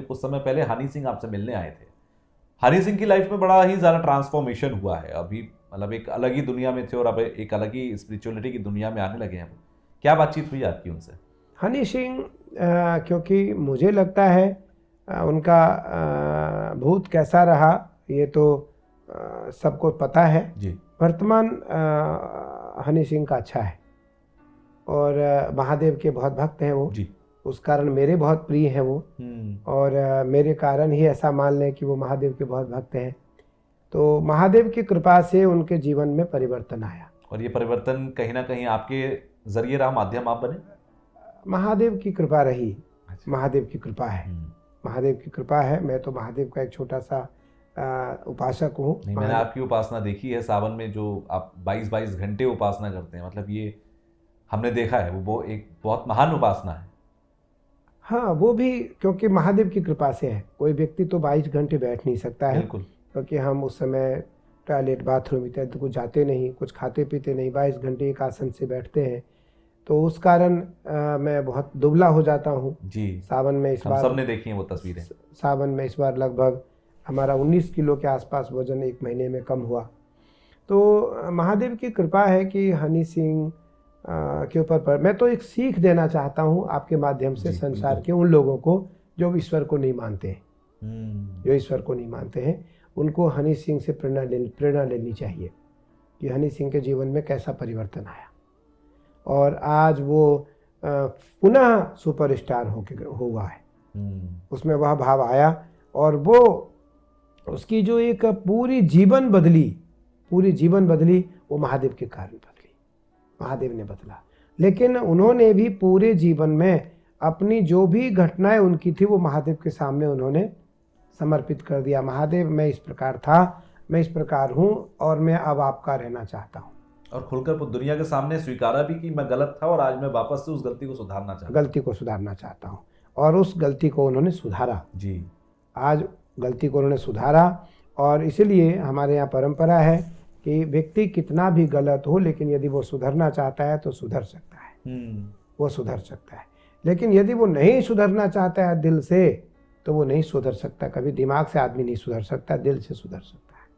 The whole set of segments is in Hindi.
कुछ समय पहले हनी सिंह आपसे मिलने आए थे। हनी सिंह की लाइफ में बड़ा ही ज़्यादा ट्रांसफॉर्मेशन हुआ है। अभी मतलब एक अलग ही दुनिया में थे और अब एक अलग ही स्पिरिचुअलिटी की दुनिया में आने लगे हैं। क्या बातचीत हुई आपकी उनसे? हनी सिंह क्योंकि मुझे लगता है उनका भूत कैसा रहा ये तो सबको पता है। जी। वर्तमान हनी सिंह का अच्छा है और महादेव के बहुत भक्त हैं वो। जी। उस कारण मेरे बहुत प्रिय हैं वो। और मेरे कारण ही ऐसा मान लें कि वो महादेव के बहुत भक्त हैं। तो महादेव की कृपा से उनके जीवन में परिवर्तन आया। और ये परिवर्तन कहीं ना कहीं आपके जरिए रहा, माध्यम आप बने? महादेव की कृपा रही। अच्छा। महादेव की कृपा है। महादेव की कृपा है। मैं तो महादेव का एक छोटा सा उपासक हूँ। नहीं, मैंने आपकी उपासना देखी है सावन में, जो आप 22-22 घंटे उपासना करते हैं। मतलब ये हमने देखा है, वो एक बहुत महान उपासना है। हाँ, वो भी क्योंकि महादेव की कृपा से है। कोई व्यक्ति तो 22 घंटे बैठ नहीं सकता है, बिल्कुल। क्योंकि हम उस समय टॉयलेट बाथरूम इत्यादि कुछ जाते नहीं, कुछ खाते पीते नहीं, 22 घंटे एक आसन से बैठते हैं। तो उस कारण मैं बहुत दुबला हो जाता हूँ। जी। सावन में इस हम बार सब ने देखी हैं वो तस्वीरें। सावन में इस बार लगभग हमारा 19 किलो के आसपास वजन एक महीने में कम हुआ। तो महादेव की कृपा है कि हनी सिंह के ऊपर मैं तो एक सीख देना चाहता हूँ आपके माध्यम से जी, संसार बिल्कुल। के उन लोगों को जो ईश्वर को नहीं मानते हैं। हम्म। जो ईश्वर को नहीं मानते हैं उनको हनी सिंह से प्रेरणा लेनी चाहिए कि हनी सिंह के जीवन में कैसा परिवर्तन आया और आज वो पुनः सुपरस्टार हुआ है। उसमें वह भाव आया और वो उसकी जो एक पूरी जीवन बदली वो महादेव के कारण बदली। महादेव ने बदला, लेकिन उन्होंने भी पूरे जीवन में अपनी जो भी घटनाएं उनकी थी वो महादेव के सामने उन्होंने समर्पित कर दिया। महादेव, मैं इस प्रकार था, मैं इस प्रकार हूँ और मैं अब आपका रहना चाहता हूँ। और खुलकर दुनिया के सामने स्वीकारा भी कि मैं गलत था और आज मैं वापस से उस गलती को सुधारना चाहता हूँ। और उस गलती को उन्होंने सुधारा। जी। आज गलती को उन्होंने सुधारा और इसलिए हमारे यहाँ परंपरा है कि व्यक्ति कितना भी गलत हो लेकिन यदि वो सुधरना चाहता है तो सुधर सकता है। वो सुधर सकता है। लेकिन यदि वो नहीं सुधरना चाहता है दिल से तो वो नहीं सुधर सकता। कभी दिमाग से आदमी नहीं सुधर सकता, दिल से सुधर सकता है।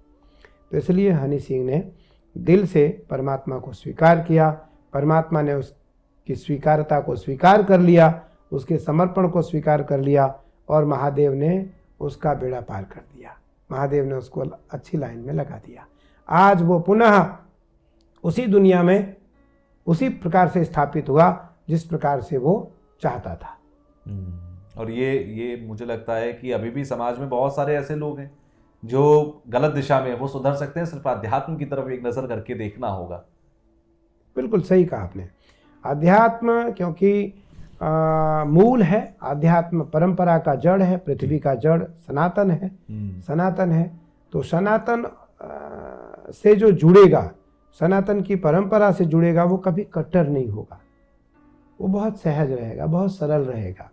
तो इसलिए हनी सिंह ने दिल से परमात्मा को स्वीकार किया। परमात्मा ने उसकी स्वीकारता को स्वीकार कर लिया, उसके समर्पण को स्वीकार कर लिया और महादेव ने उसका बेड़ा पार कर दिया। महादेव ने उसको अच्छी लाइन में लगा दिया। आज वो पुनः उसी दुनिया में उसी प्रकार से स्थापित हुआ जिस प्रकार से वो चाहता था। और ये मुझे लगता है कि अभी भी समाज में बहुत सारे ऐसे लोग हैं जो गलत दिशा में, वो सुधर सकते हैं। सिर्फ अध्यात्म की तरफ एक नज़र करके देखना होगा। बिल्कुल सही कहा आपने। अध्यात्म क्योंकि मूल है। अध्यात्म परंपरा का जड़ है, पृथ्वी का जड़ सनातन है। सनातन है तो सनातन से जो जुड़ेगा, सनातन की परंपरा से जुड़ेगा, वो कभी कट्टर नहीं होगा। वो बहुत सहज रहेगा, बहुत सरल रहेगा।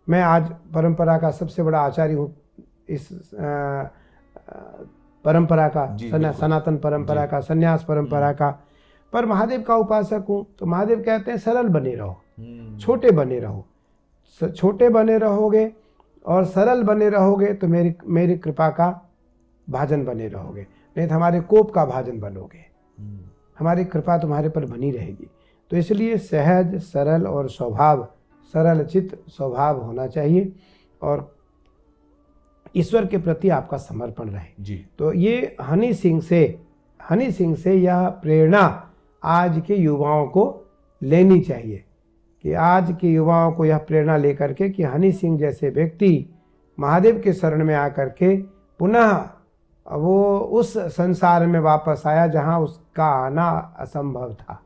मैं आज परंपरा का सबसे बड़ा आचार्य हूँ इस परंपरा का, सनातन परंपरा का, संन्यास परंपरा का। पर महादेव का उपासक हूँ तो महादेव कहते हैं सरल बने रहो, छोटे बने रहो। छोटे बने रहोगे और सरल बने रहोगे तो मेरी कृपा का भाजन बने रहोगे, नहीं तो हमारे कोप का भाजन बनोगे। हमारी कृपा तुम्हारे पर बनी रहेगी। तो इसलिए सहज, सरल और सरल चित्त स्वभाव होना चाहिए और ईश्वर के प्रति आपका समर्पण रहे जी। तो ये हनी सिंह से यह प्रेरणा आज के युवाओं को लेनी चाहिए कि आज के युवाओं को यह प्रेरणा लेकर के कि हनी सिंह जैसे व्यक्ति महादेव के शरण में आकर के पुनः वो उस संसार में वापस आया जहां उसका आना असंभव था।